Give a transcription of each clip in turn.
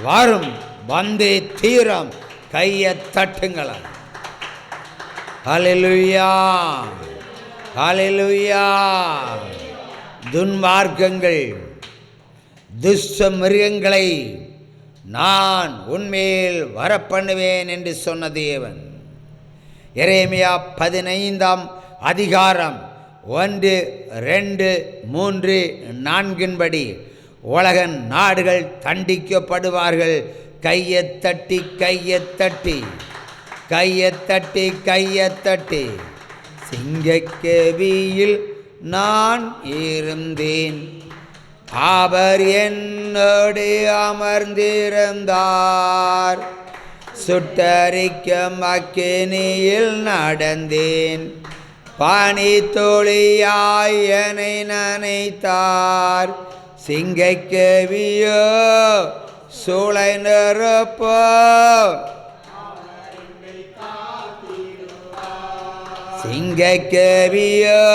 வரும், வந்தே தீரம். கையை தட்டுங்களா. ஹல்லேலூயா, ஹல்லேலூயா. துன்மார்க்கங்கள், துஷ்ட மிருகங்களை நான் உன்மேல் வரப்பண்ணுவேன் என்று சொன்ன தேவன். எரேமியா 15ஆம் அதிகாரம் 1, 2, 3, 4 உலக நாடுகள் தண்டிக்கப்படுவார்கள். கையை தட்டி, கையை தட்டி, கையை தட்டி, கையை தட்டி. சிங்கக்கேவியில் நான் இருந்தேன், அவர் என்னோடு அமர்ந்திருந்தார். சுட்டரிக்கும் அக்கினியில் நடந்தேன், பனி துளியாய் என்னை நனைத்தார். சிங்கக்கேவியோ சூளை நெருப்போ, சிங்கக்கேவியோ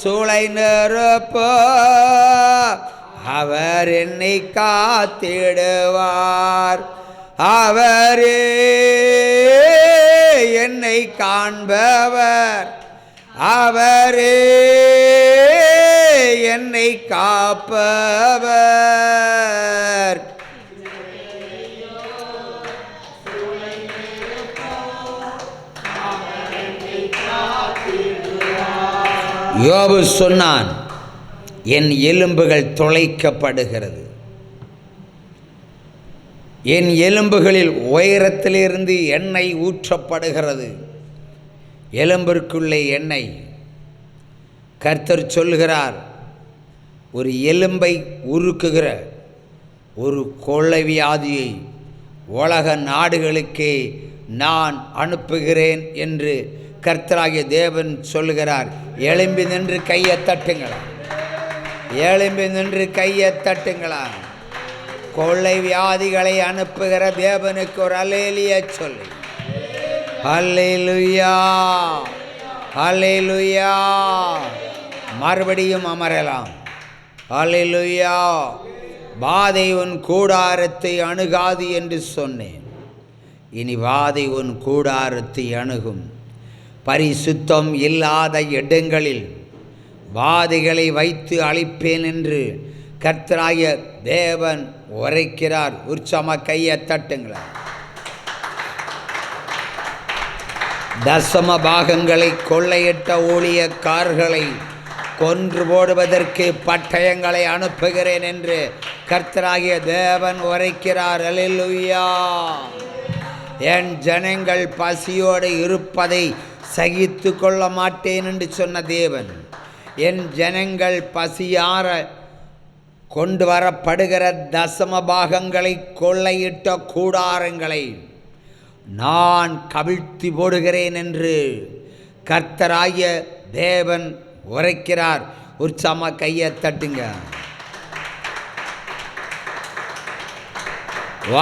சூளை நெருப்போ, அவர் என்னை காத்திடுவார். அவரே என்னை காண்பவர், அவரே என்னை காப்பவர். யோபு சொன்னான், என் எலும்புகள் துளைக்கப்படுகிறது, என் எலும்புகளில் உயரத்திலிருந்து எண்ணெய் ஊற்றப்படுகிறது. எலும்பிற்குள்ளே எண்ணெய். கர்த்தர் சொல்கிறார், ஒரு எலும்பை உருக்குகிற ஒரு கொள்ளை வியாதியை உலக நாடுகளுக்கே நான் அனுப்புகிறேன் என்று கர்த்தராகிய தேவன் சொல்கிறார். எழும்பி நின்று கையை தட்டுங்களா, எழும்பி நின்று கையை தட்டுங்களா. கொள்ளை வியாதிகளை அனுப்புகிற தேவனுக்கு ஒரு அல்லேலூயா சொல்லு. அல்லேலூயா, அல்லேலூயா. மறுபடியும் அமரலாம். அல்லேலூயா. வாதை உன் கூடாரத்தை அணுகாது என்று சொன்னேன். இனி வாதை உன் கூடாரத்தை அணுகும். பரிசுத்தம் இல்லாத இடங்களில் வாதைகளை வைத்து அழிப்பேன் என்று கர்த்தராகிய தேவன் உரைக்கிறார். உற்சாம கையை தட்டுங்களா. தசம பாகங்களை கொள்ளையிட்ட ஊழியக்காரர்களை கொன்று போடுவதற்கு பட்டயங்களை அனுப்புகிறேன் என்று கர்த்தராகிய தேவன் உரைக்கிறார். அல்லேலூயா. என் ஜனங்கள் பசியோடு இருப்பதை சகித்து கொள்ள மாட்டேன் என்று சொன்ன தேவன், என் ஜனங்கள் பசியார கொண்டு வரப்படுகிற தசம பாகங்களை கொள்ளையிட்ட கூடாரங்களை நான் கவிழ்த்தி போடுகிறேன் என்று கர்த்தராகிய தேவன் உரைக்கிறார். உற்சாம கையை தட்டுங்க.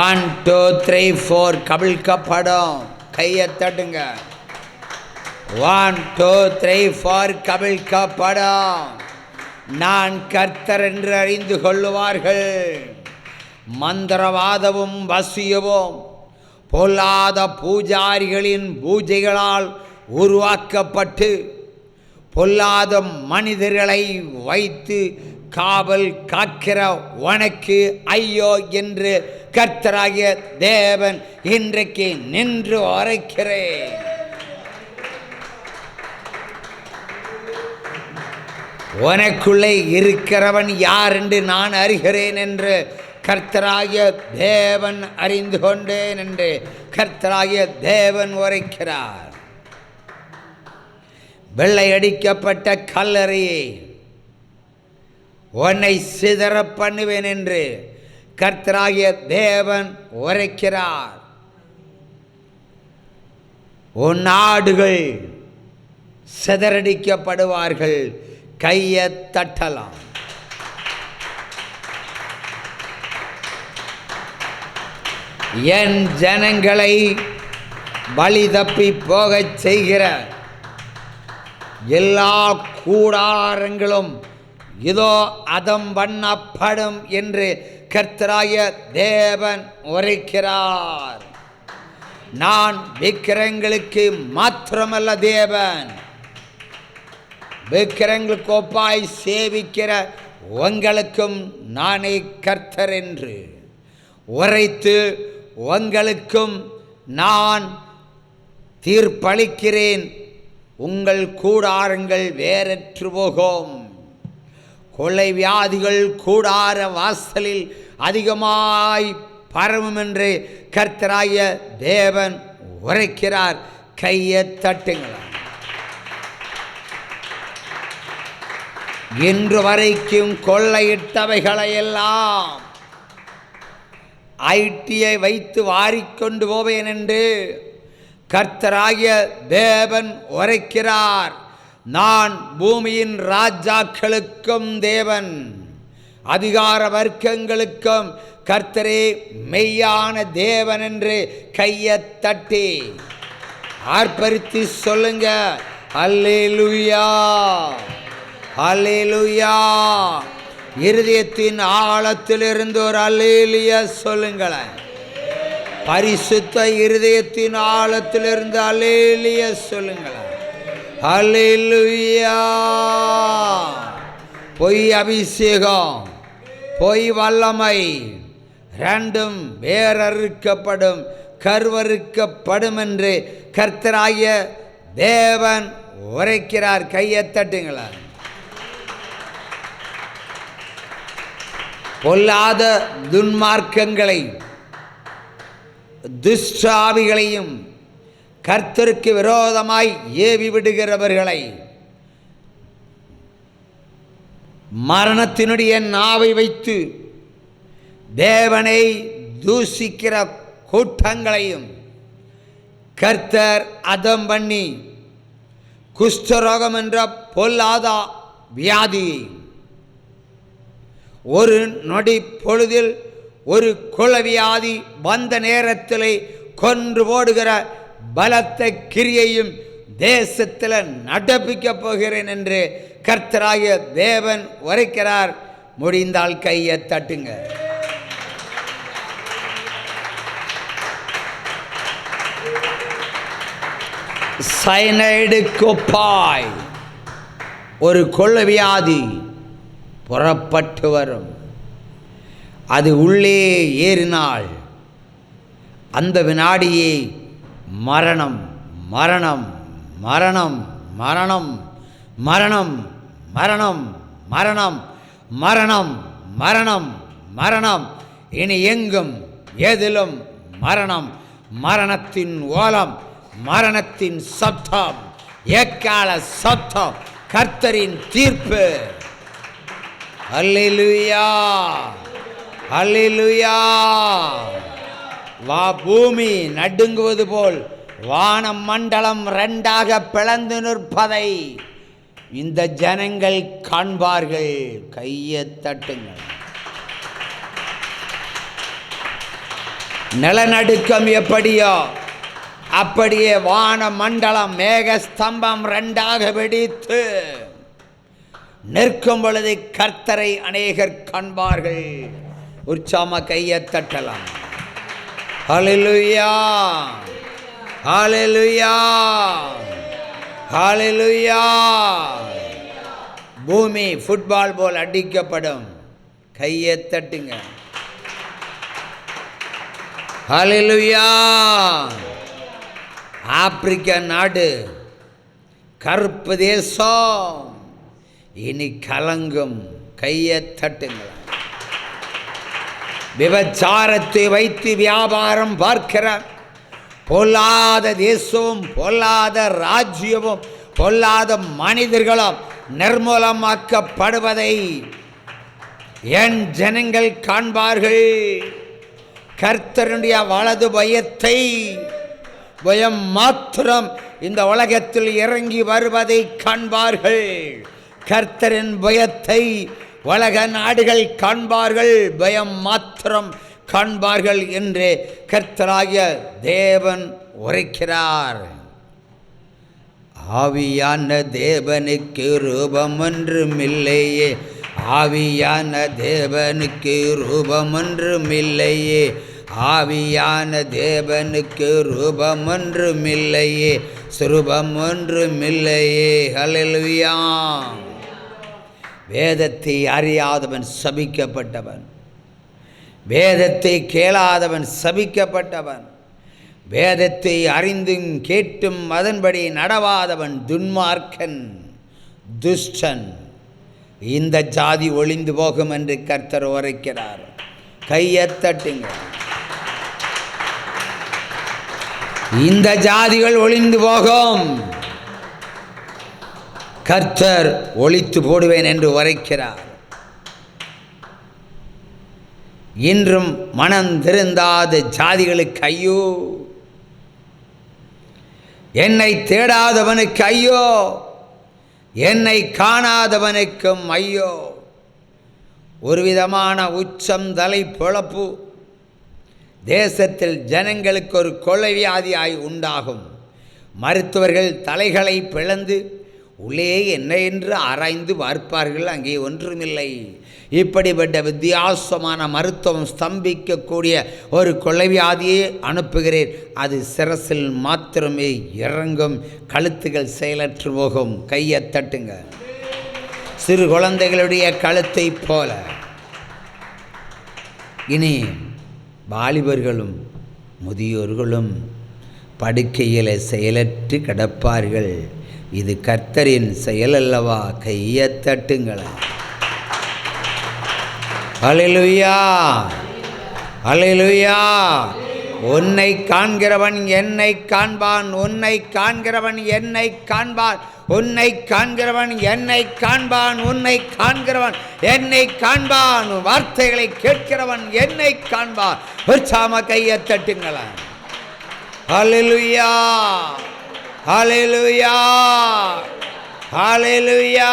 1, 2, 3, 4 கவிழ்க்கப்படும். கையை தட்டுங்க. 1, 2, 3, 4 கவிழ்க்கப்படும். நான் கர்த்தர் என்று அறிந்து கொள்ளுவார்கள். மந்திரவாதமும் வசியமும் பொல்லாத பூஜாரிகளின் பூஜைகளால் உருவாக்கப்பட்டு பொல்லாத மனிதர்களை வைத்து காவல் காக்கிற உனக்கு ஐயோ என்று கர்த்தராகிய தேவன் இன்றைக்கு நின்று உரைக்கிறேன். உனக்குள்ளே இருக்கிறவன் யார் என்று நான் அறிகிறேன் என்று கர்த்தராகிய தேவன் அறிந்து கொண்டேன் என்று கர்த்தராகிய தேவன் உரைக்கிறார். வெள்ளை அடிக்கப்பட்ட கல்லறையை உன்னை சிதற பண்ணுவேன் என்று கர்த்தராகிய தேவன் உரைக்கிறார். உன் நாடுகள் சிதறடிக்கப்படுவார்கள். கையை தட்டலாம். என் ஜனங்களை வழி தப்பி போகச் செய்கிற எல்லா கூடாரங்களும் இதோ அதம் பண்ணப்படும் என்று கர்த்தராய தேவன் உரைக்கிறார். நான் விக்கிரங்களுக்கு மாத்திரமல்ல தேவன், விக்கிரங்களுக்கு ஒப்பாய் சேவிக்கிற உங்களுக்கும் நானே கர்த்தர் என்று உரைத்து உங்களுக்கும் நான் தீர்ப்பளிக்கிறேன். உங்கள் கூடாரங்கள் வேறற்று போகும், கொள்ளை வியாதிகள் கூடார வாசலில் அதிகமாய் பரவும் என்று கர்த்தராய தேவன் உரைக்கிறார். கையை தட்டுங்கள். இன்று வரைக்கும் கொள்ளையிட்டவைகளையெல்லாம் ஐடியை வைத்து வாரிக்கொண்டு போவேன் என்று கர்த்தராகிய தேவன் உரைக்கிறார். நான் பூமியின் ராஜாக்களுக்கும் தேவன், அதிகார வர்க்கங்களுக்கும் கர்த்தரே மெய்யான தேவன் என்று கையை தட்டி ஆர்ப்பரித்து சொல்லுங்க, அல்லேலூயா, அல்லேலூயா. இருதயத்தின் ஆழத்திலிருந்து ஒரு அல்லேலூயா சொல்லுங்களேன். பரிசுத்த இருதயத்தின் ஆழத்திலிருந்து அல்லேலூயா சொல்லுங்களேன். அல்லேலூயா. பொய் அபிஷேகம், பொய் வல்லமை ரெண்டும் வேறறுக்கப்படும், கருவறுக்கப்படும் என்று கர்த்தராகிய தேவன் உரைக்கிறார். கையை தட்டுங்களா. பொல்லாத துன்மார்க்கங்களை துஷ்டாவிகளையும் கர்த்தருக்கு விரோதமாய் ஏவி விடுகிறவர்களை, மரணத்தினுடைய நாவை வைத்து தேவனை தூஷிக்கிற கூட்டங்களையும் கர்த்தர் அதம் பண்ணி குஷ்டரோகம் என்ற பொல்லாத வியாதியை ஒரு நொடி பொழுதில் ஒரு குளவியாதி வந்த நேரத்தில் கொன்று போடுகிற பலத்த கிரியையும் தேசத்தில் நடப்பிக்கப் போகிறேன் என்று கர்த்தராகிய தேவன் உரைக்கிறார். முடிந்தால் கையை தட்டுங்க. சயனைடு கொப்பாய் ஒரு கொள்ளவியாதி புறப்பட்டு வரும். அது உள்ளே ஏறினால் அந்த வினாடியே மரணம், மரணம், மரணம், மரணம், மரணம், மரணம், மரணம், மரணம், மரணம், மரணம். இனி எங்கும் எதிலும் மரணம், மரணத்தின் ஓலம், மரணத்தின் சப்தம், எக்கால சப்தம், கர்த்தரின் தீர்ப்பு. அல்லேலூயா, அல்லேலூயா. பூமி நடுங்குவது போல் வானம் மண்டலம் ரெண்டாக பிளந்து நிற்பதை இந்த ஜனங்கள் காண்பார்கள். கையை தட்டுங்கள். நிலநடுக்கம் எப்படியோ அப்படியே வான மண்டலம் மேக ஸ்தம்பம் ரெண்டாக வெடித்து நிற்கும் பொழுது கர்த்தரை அநேகர் காண்பார்கள். உற்சாம கையை தட்டலாம். ஹல்லேலூயா, ஹல்லேலூயா, ஹல்லேலூயா. பூமி ஃபுட்பால் போல் அடிக்கப்படும். கையை தட்டுங்க. ஹல்லேலூயா. ஆப்பிரிக்க நாடு, கருப்பு தேசம் இனி கலங்கும். கையை தட்டுங்கள். விபச்சாரத்தை வைத்து வியாபாரம் பார்க்கிற பொல்லாத தேசமும் பொல்லாத ராஜ்யமும் பொல்லாத மனிதர்களும் நிர்மூலமாக்கப்படுவதை என் ஜனங்கள் காண்பார்கள். கர்த்தருடைய வலது பயத்தை, பயம் மாத்திரம் இந்த உலகத்தில் இறங்கி வருவதை காண்பார்கள். கர்த்தரின் பயத்தை உலக நாடுகள் காண்பார்கள், பயம் மாத்திரம் காண்பார்கள் என்று கர்த்தராகிய தேவன் உரைக்கிறார். ஆவியான தேவனுக்கு ரூபம் ஒன்றும் இல்லையே, ஆவியான தேவனுக்கு ரூபமொன்றுமில்லையே, ஆவியான தேவனுக்கு ரூபமொன்றுமில்லையே, சுரூபம் ஒன்றுமில்லையே. ஹல்லேலூயா. வேதத்தை அறியாதவன் சபிக்கப்பட்டவன், வேதத்தை கேளாதவன் சபிக்கப்பட்டவன், வேதத்தை அறிந்தும் கேட்டும் அதன்படி நடவாதவன் துன்மார்க்கன், துஷ்டன். இந்த ஜாதி ஒளிந்து போகும் என்று கர்த்தர் உரைக்கிறார். கையை தட்டுங்க. இந்த ஜாதிகள் ஒளிந்து போகும், கர்த்தர் ஒளித்து போடுவேன் என்று உரைக்கிறார். இன்றும் மனம் திருந்தாத ஜாதிகளுக்கு ஐயோ, என்னை தேடாதவனுக்கு ஐயோ, என்னை காணாதவனுக்கும் ஐயோ. ஒரு விதமான உச்சம் தலை பொழப்பு தேசத்தில் ஜனங்களுக்கு ஒரு கொள்ளை வியாதியாய் உண்டாகும். மருத்துவர்கள் தலைகளை பிளந்து உள்ளே என்ன என்று ஆராய்ந்து பார்ப்பார்கள், அங்கே ஒன்றுமில்லை. இப்படிப்பட்ட வித்தியாசமான மருத்துவம் ஸ்தம்பிக்கக்கூடிய ஒரு கொள்ளை வியாதியை அனுப்புகிறேன். அது சிரசில் மாத்திரமே இறங்கும், கழுத்துகள் செயலற்று போகும். கையை தட்டுங்க. சிறு குழந்தைகளுடைய கழுத்தை போல இனி வாலிபர்களும் முதியோர்களும் படுக்கையில் செயலற்று கிடப்பார்கள். இது கர்த்தரின் செயல் அல்லவா? கையை தட்டுங்களேன். ஹல்லேலூயா, ஹல்லேலூயா. உன்னை காண்கிறவன் என்னை காண்பான், உன்னை காண்கிறவன் என்னை காண்பான், உன்னை காண்கிறவன் என்னை காண்பான், உன்னை காண்கிறவன் என்னை காண்பான், வார்த்தைகளை கேட்கிறவன் என்னை காண்பான். உற்சாம கையை தட்டுங்களேன். ஹல்லேலூயா, ஹல்லேலூயா, ஹல்லேலூயா.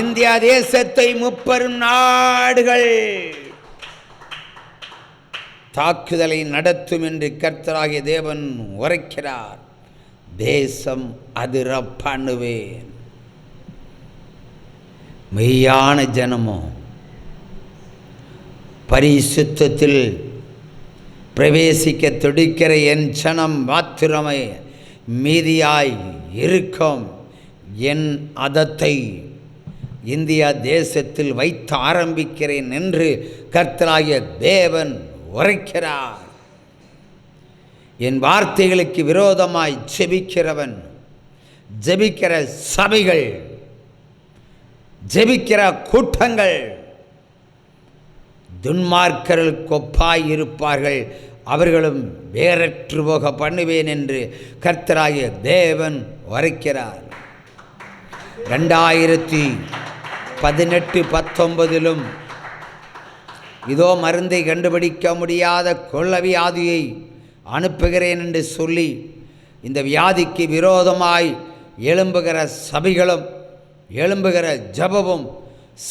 இந்தியா தேசத்தை 30 நாடுகள் தாக்குதலை நடத்தும் என்று கர்த்தராகிய தேவன் உரைக்கிறார். தேசம் அதிர பண்ணுவேன். மெய்யான ஜனமோ பரிசுத்தத்தில் பிரவேசிக்க துடிக்கிற என் ஜனம் மாத்திரமே மீதியாய் இருக்கும். என் அதத்தை இந்தியா தேசத்தில் வைத்து ஆரம்பிக்கிறேன் என்று கர்த்தராகிய தேவன் உரைக்கிறார். என் வார்த்தைகளுக்கு விரோதமாய் ஜெபிக்கிறவன், ஜெபிக்கிற சபைகள், ஜெபிக்கிற கூட்டங்கள் துன்மார்க்கர்களுக்கு ஒப்பாய் இருப்பார்கள், அவர்களும் வேறற்று போக பண்ணுவேன் என்று கர்த்தராகிய தேவன் உரைக்கிறார். 2018-19 இதோ மருந்தை கண்டுபிடிக்க முடியாத கொள்ள வியாதியை அனுப்புகிறேன் என்று சொல்லி இந்த வியாதிக்கு விரோதமாய் எழும்புகிற சபைகளும் எழும்புகிற ஜபமும்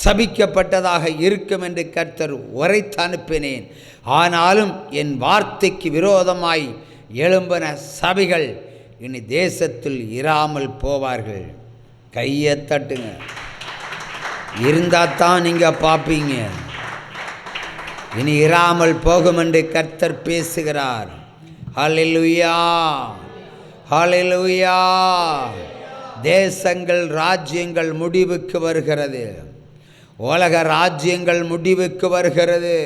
சபிக்கப்பட்டதாக இருக்கும் என்று கர்த்தர் உரைத்து அனுப்பினேன். ஆனாலும் என் வார்த்தைக்கு விரோதமாய் எழும்பின சபைகள் இனி தேசத்தில் இராமல் போவார்கள். கையை தட்டுங்க. இருந்தால் தான் நீங்கள் பார்ப்பீங்க. இனி இராமல் போகும் என்று கர்த்தர் பேசுகிறார். ஹல்லேலூயா, ஹல்லேலூயா. தேசங்கள் ராஜ்யங்கள் முடிவுக்கு வருகிறது. உலக ராஜ்யங்கள் முடிவுக்கு வருகிறது.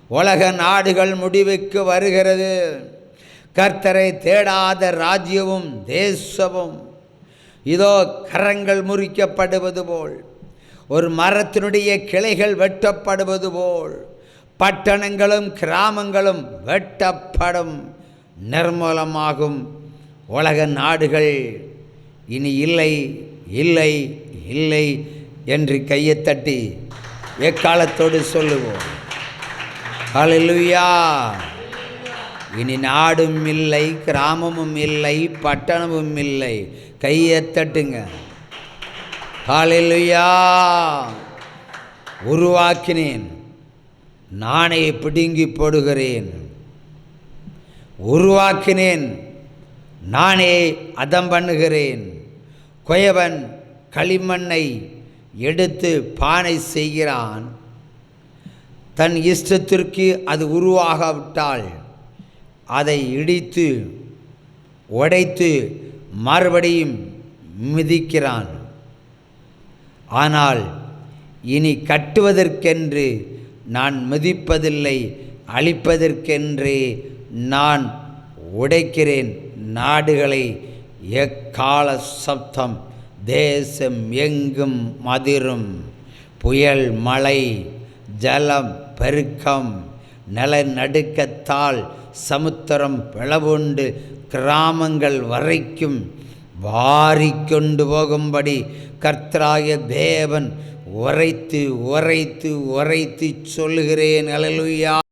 உலக நாடுகள் முடிவுக்கு வருகிறது. கர்த்தரை தேடாத ராஜ்யமும் தேசமும் இதோ கரங்கள் முறிக்கப்படுவது போல், ஒரு மரத்தினுடைய கிளைகள் வெட்டப்படுவது போல் பட்டணங்களும் கிராமங்களும் வெட்டப்படும், நிர்மூலமாகும். உலக நாடுகள் இனி இல்லை, இல்லை, இல்லை என்று கையை தட்டி எக்காலத்தோடு சொல்லுவோம். ஹல்லேலூயா. இனி நாடும் இல்லை, கிராமமும் இல்லை, பட்டணமும் இல்லை. கையை தட்டுங்க. ஹல்லேலூயா. உருவாக்கினேன், நானே பிடுங்கி போடுகிறேன். உருவாக்கினேன், நானே அதம் பண்ணுகிறேன். குயவன் களிமண்ணை எடுத்து பானை செய்கிறான். தன் இஷ்டத்திற்கு அது உருவாகாவிட்டால் அதை இடித்து உடைத்து மறுபடியும் மிதிக்கிறான். ஆனால் இனி கட்டுவதற்கென்று நான் மிதிப்பதில்லை, அழிப்பதற்கென்றே நான் உடைக்கிறேன். நாடுகளை எக்கால சப்தம் தேசம் எங்கும் மதிரும். புயல், மழை, ஜலம், பெருக்கம், நிலநடுக்கத்தால் சமுத்திரம் பிளவுண்டு கிராமங்கள் வரைக்கும் வாரிக்கொண்டு போகும்படி கர்த்தராகிய தேவன் உரைத்து உரைத்து உரைத்து சொல்லுகிறேன். அல்லேலூயா.